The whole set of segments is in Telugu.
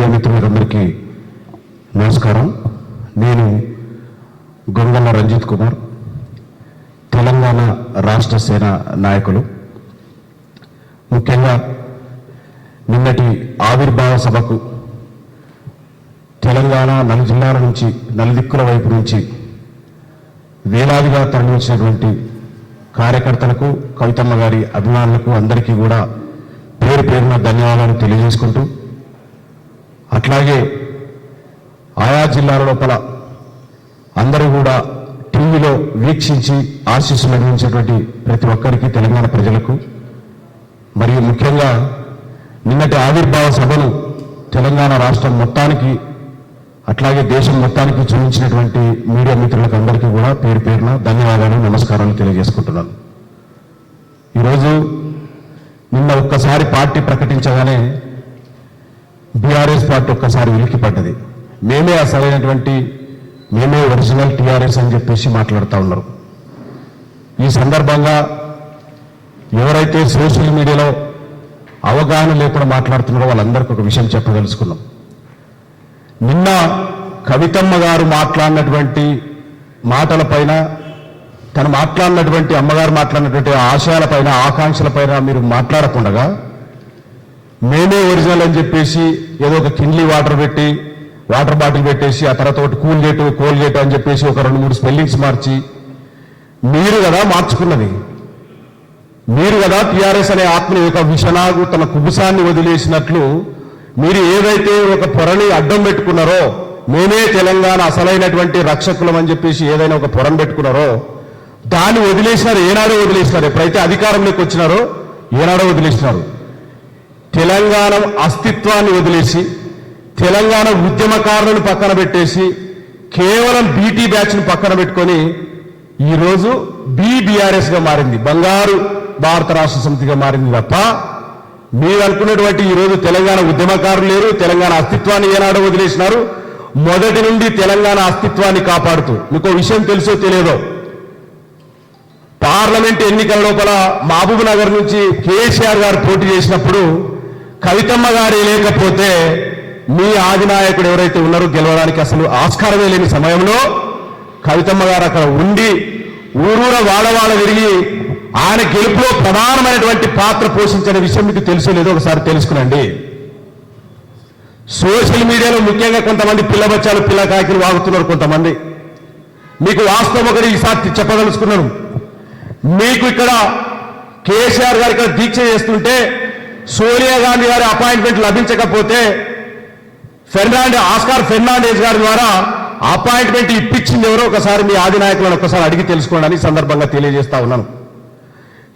మీడియా మిత్రులందరికీ నమస్కారం. నేను గొంగళ్ళ రంజిత్ కుమార్, తెలంగాణ రాష్ట్ర సేన నాయకులు. ముఖ్యంగా నిన్నటి ఆవిర్భావ సభకు తెలంగాణ జిల్లాల నుంచి నలుదిక్కుల వైపు నుంచి వేలాదిగా తరలించినటువంటి కార్యకర్తలకు, కవితమ్మ గారి అభిమానులకు అందరికీ కూడా పేరు పేరున ధన్యవాదాలు తెలియజేసుకుంటూ, అట్లాగే ఆయా జిల్లాల లోపల అందరూ కూడా టీవీలో వీక్షించి ఆశీస్సులు అందించేటువంటి ప్రతి ఒక్కరికి, తెలంగాణ ప్రజలకు, మరియు ముఖ్యంగా నిన్నటి ఆవిర్భావ సభను తెలంగాణ రాష్ట్రం మొత్తానికి అట్లాగే దేశం మొత్తానికి చూపించినటువంటి మీడియా మిత్రులకు అందరికీ కూడా పేరు పేరున ధన్యవాదాలు, నమస్కారాలు తెలియజేసుకుంటున్నాను. ఈరోజు నిన్న ఒక్కసారి పార్టీ ప్రకటించగానే బీఆర్ఎస్ పార్టీ ఒక్కసారి ఉలిక్కిపడ్డది. మేమే అసలైనటువంటి, మేమే ఒరిజినల్ టీఆర్ఎస్ అని చెప్పేసి మాట్లాడుతూ ఉన్నారు. ఈ సందర్భంగా ఎవరైతే సోషల్ మీడియాలో అవగాహన లేకుండా మాట్లాడుతున్నారో వాళ్ళందరికీ ఒక విషయం చెప్పదలుచుకున్నాం. నిన్న కవితమ్మ గారు మాట్లాడినటువంటి మాటలపైన, తను మాట్లాడినటువంటి, అమ్మగారు మాట్లాడినటువంటి ఆశయాలపైన, ఆకాంక్షలపైన మీరు మాట్లాడకుండా మేమే ఒరిజినల్ అని చెప్పేసి ఏదో ఒక కిన్లీ వాటర్ బాటిల్ పెట్టేసి ఆ తర్వాత ఒకటి కోల్గేట్ అని చెప్పేసి ఒక 2-3 స్పెల్లింగ్స్ మార్చి, మీరు కదా మార్చుకున్నది, మీరు కదా టీఆర్ఎస్ అనే ఆత్మని ఒక విషనాగు తన కుబుసాన్ని వదిలేసినట్లు మీరు ఏదైతే ఒక పొరని అడ్డం పెట్టుకున్నారో, మేమే తెలంగాణ అసలైనటువంటి రక్షకులం అని చెప్పేసి ఏదైనా ఒక పొరను పెట్టుకున్నారో దాన్ని వదిలేసినారు. ఏనాడో వదిలేసినారు. ఎప్పుడైతే అధికారంలోకి వచ్చినారో ఏనాడో వదిలేసినారు. తెలంగాణ అస్తిత్వాన్ని వదిలేసి, తెలంగాణ ఉద్యమకారులను పక్కన పెట్టేసి, కేవలం బీటీ బ్యాచ్ను పక్కన పెట్టుకొని ఈరోజు బీఆర్ఎస్గా మారింది, బంగారు భారత రాష్ట్ర సమితిగా మారింది తప్ప మీరు అనుకున్నటువంటి ఈరోజు తెలంగాణ ఉద్యమకారులు లేరు. తెలంగాణ అస్తిత్వాన్ని ఏనాడో వదిలేసినారు. మొదటి నుండి తెలంగాణ అస్తిత్వాన్ని కాపాడుతూ, మీకు విషయం తెలుసో తెలియదో, పార్లమెంట్ ఎన్నికల లోపల మహబూబ్ నగర్ నుంచి కేసీఆర్ గారు పోటీ చేసినప్పుడు కవితమ్మ గారే లేకపోతే మీ ఆదినాయకుడు ఎవరైతే ఉన్నారో గెలవడానికి అసలు ఆస్కారమే లేని సమయంలో కవితమ్మ గారు అక్కడ ఉండి ఊరూర వాడవాడ తిరిగి ఆయన గెలుపులో ప్రధానమైనటువంటి పాత్ర పోషించిన విషయం మీకు తెలుసో లేదో ఒకసారి తెలుసుకునండి. సోషల్ మీడియాలో ముఖ్యంగా కొంతమంది పిల్లబచ్చాలు, పిల్లకాయకులు వాగుతున్నారు కొంతమంది. మీకు వాస్తవం ఒకటి ఈసారి చెప్పదలుచుకున్నాను. మీకు ఇక్కడ కేసీఆర్ గారు ఇక్కడ దీక్ష చేస్తుంటే సోనియా గాంధీ గారి అపాయింట్మెంట్ లభించకపోతే ఆస్కార్ ఫెర్నాండెస్ గారి ద్వారా అపాయింట్మెంట్ ఇప్పించింది ఎవరో ఒకసారి మీ ఆదినాయకులను ఒకసారి అడిగి తెలుసుకోండి అని సందర్భంగా తెలియజేస్తా ఉన్నాను.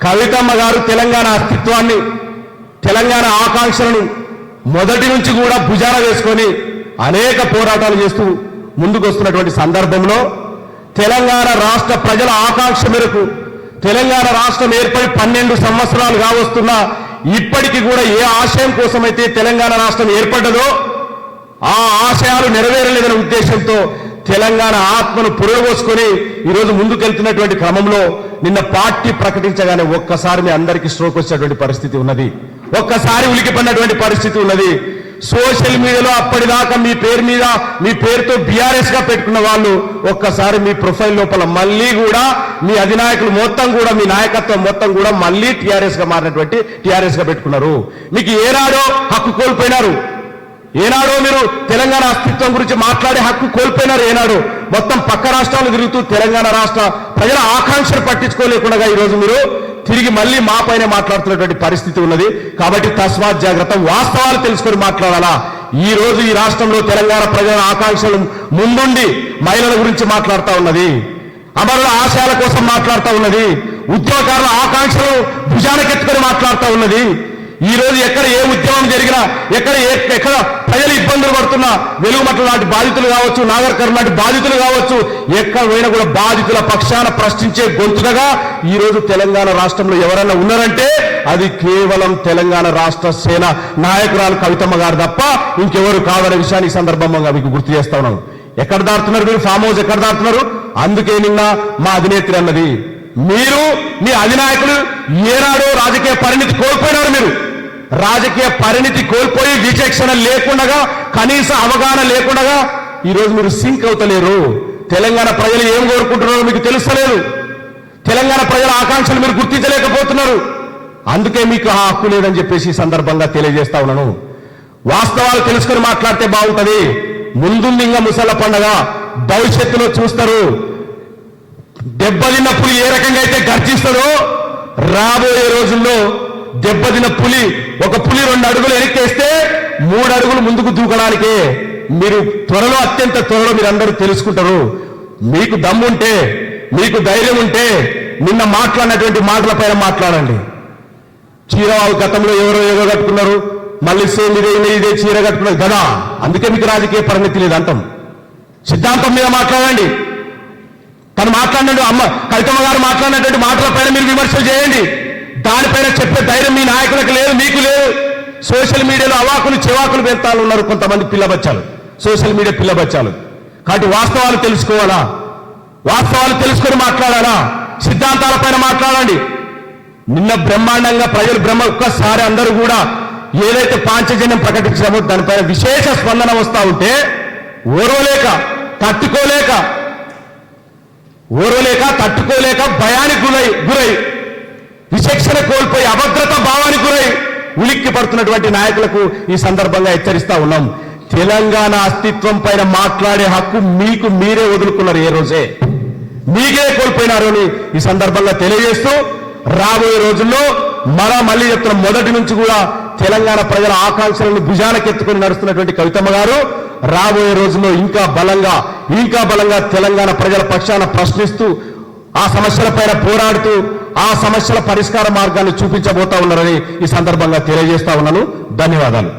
కవితమ్మ గారు తెలంగాణ అస్తిత్వాన్ని, తెలంగాణ ఆకాంక్షలను మొదటి నుంచి కూడా భుజాన వేసుకొని అనేక పోరాటాలు చేస్తూ ముందుకు వస్తున్నటువంటి సందర్భంలో తెలంగాణ రాష్ట్ర ప్రజల ఆకాంక్ష మేరకు తెలంగాణ రాష్ట్రం ఏర్పడి 12 సంవత్సరాలు కావస్తున్నా ఇప్పటికీ కూడా ఏ ఆశయం కోసమైతే తెలంగాణ రాష్ట్రం ఏర్పడ్డదో ఆ ఆశయాలు నెరవేరలేదనే ఉద్దేశంతో తెలంగాణ ఆత్మను పురగోసుకొని ఈరోజు ముందుకెళ్తున్నటువంటి క్రమంలో నిన్న పార్టీ ప్రకటించగానే ఒక్కసారి మీ అందరికీ స్ట్రోక్ వచ్చేటువంటి పరిస్థితి ఉన్నది. ఒక్కసారి ఉలికిపడినటువంటి పరిస్థితి ఉన్నది. సోషల్ మీడియాలో అప్పటిదాకా మీ పేరు మీద, మీ పేరుతో బీఆర్ఎస్ గా పెట్టుకున్న వాళ్ళు ఒక్కసారి మీ ప్రొఫైల్ లోపల మళ్ళీ కూడా మీ అధినాయకులు మొత్తం కూడా, మీ నాయకత్వం మొత్తం కూడా మళ్ళీ టీఆర్ఎస్ గా మారినటువంటి టీఆర్ఎస్ గా పెట్టుకున్నారు. మీకు ఏనాడో హక్కు కోల్పోయినారు. ఏనాడో మీరు తెలంగాణ అస్తిత్వం గురించి మాట్లాడే హక్కు కోల్పోయినారు. ఏనాడు మొత్తం పక్క రాష్ట్రాలు తిరుగుతూ తెలంగాణ రాష్ట్ర ప్రజల ఆకాంక్షలు పట్టించుకోలేకుండా ఈరోజు మీరు తిరిగి మళ్ళీ మా పైన మాట్లాడుతున్నటువంటి పరిస్థితి ఉన్నది. కాబట్టి తస్మాత్ జాగ్రత్త, వాస్తవాలు తెలుసుకొని మాట్లాడాలా. ఈ రోజు ఈ రాష్ట్రంలో తెలంగాణ ప్రజల ఆకాంక్షలు ముందుండి మహిళల గురించి మాట్లాడుతూ ఉన్నది, అమరుల ఆశయాల కోసం మాట్లాడుతూ ఉన్నది, ఉద్యోగకారుల ఆకాంక్షలు భుజానకెత్తుకొని మాట్లాడుతూ ఉన్నది. ఈ రోజు ఎక్కడ ఏ ఉద్యమం జరిగినా, ఎక్కడ ప్రజలు ఇబ్బందులు పడుతున్నా, వెలుగుమట్ల లాంటి బాధితులు కావచ్చు, నాగర్ కర్నూలు లాంటి బాధితులు కావచ్చు, ఎక్కడ పోయినా కూడా బాధితుల పక్షాన ప్రశ్నించే గొంతుగా ఈ రోజు తెలంగాణ రాష్ట్రంలో ఎవరైనా ఉన్నారంటే అది కేవలం తెలంగాణ రాష్ట్ర సేన నాయకురాలు కవితమ్మ గారు తప్ప ఇంకెవరు కాదనే విషయాన్ని ఈ సందర్భంగా మీకు గుర్తు చేస్తా ఉన్నాను. ఎక్కడ దాడుతున్నారు మీరు? ఫామ్ హౌస్ ఎక్కడ దాడుతున్నారు? అందుకే నిన్న మా అధినేత్రి అన్నది, మీరు మీ అధినాయకులు ఏనాడో రాజకీయ పరిణితి కోల్పోయినారు. మీరు రాజకీయ పరిణితి కోల్పోయి విచక్షణ లేకుండా కనీస అవగాహన లేకుండా ఈరోజు మీరు సింక్ అవుతలేరు. తెలంగాణ ప్రజలు ఏం కోరుకుంటున్నారో మీకు తెలుస్తలేదు. తెలంగాణ ప్రజల ఆకాంక్షలు మీరు గుర్తించలేకపోతున్నారు. అందుకే మీకు ఆ హక్కు లేదని చెప్పేసి ఈ సందర్భంగా తెలియజేస్తా ఉన్నాను. వాస్తవాలు తెలుసుకొని మాట్లాడితే బాగుంటది. ముందుంది ఇంకా ముసళ్ళ పండగ, భవిష్యత్తులో చూస్తారు. దెబ్బతిన్న పులి ఏ రకంగా అయితే గర్జిస్తుందో రాబోయే రోజుల్లో దెబ్బతిన్న పులి, ఒక పులి 2 అడుగులు వెనక్కేస్తే 3 అడుగులు ముందుకు దూకడానికే మీరు త్వరలో, అత్యంత త్వరలో మీరందరూ తెలుసుకుంటారు. మీకు దమ్ముంటే, మీకు ధైర్యం ఉంటే నిన్న మాట్లాడినటువంటి మాటల పైన మాట్లాడండి. చీరవాళ్ళు గతంలో ఎవరో ఏదో కట్టుకున్నారు, మళ్ళీ సేమ్ ఇదే చీర కట్టుకున్నారు కదా, అందుకే మీకు రాజకీయ పరిణతి లేదు అంటాం. సిద్ధాంతం మీద మాట్లాడండి. తను మాట్లాడినట్టు కవితమ్మ గారు మాట్లాడినటువంటి మాటల పైన మీరు విమర్శలు చేయండి. దానిపైన చెప్పే ధైర్యం మీ నాయకులకు లేదు, మీకు లేదు. సోషల్ మీడియాలో అవాకులు చెవాకులు పెడతాలు ఉన్నారు కొంతమంది పిల్లబచ్చాలు, సోషల్ మీడియా పిల్లబచ్చాలు. కాబట్టి వాస్తవాలు తెలుసుకోవాలా, వాస్తవాలు తెలుసుకొని మాట్లాడాలా, సిద్ధాంతాల పైన మాట్లాడండి. నిన్న బ్రహ్మాండంగా ప్రజలు ఒక్కసారి అందరూ కూడా ఏదైతే పాంచజన్యం ప్రకటించామో దానిపైన విశేష స్పందన వస్తా ఉంటే ఓర్వలేక తట్టుకోలేక భయానికి గురై విచక్షణ కోల్పోయి అభద్రత భావానికి గురై ఉలిక్కి పడుతున్నటువంటి నాయకులకు ఈ సందర్భంగా హెచ్చరిస్తా ఉన్నాం. తెలంగాణ అస్తిత్వం పైన మాట్లాడే హక్కు మీకు మీరే వదులుకున్నారు. ఏ రోజే మీకే కోల్పోయినారు అని ఈ సందర్భంగా తెలియజేస్తూ, రాబోయే రోజుల్లో మళ్ళీ చెప్తున్న మొదటి నుంచి కూడా తెలంగాణ ప్రజల ఆకాంక్షలను భుజానకెత్తుకుని నడుస్తున్నటువంటి కవితమ్మ గారు రాబోయే రోజుల్లో ఇంకా బలంగా తెలంగాణ ప్రజల పక్షాన ప్రశ్నిస్తూ, ఆ సమస్యలపైన పోరాడుతూ, ఆ సమస్యల పరిష్కార మార్గాన్ని చూపించబోతా ఉన్నారని ఈ సందర్భంగా తెలియజేస్తా ఉన్నాను. ధన్యవాదాలు.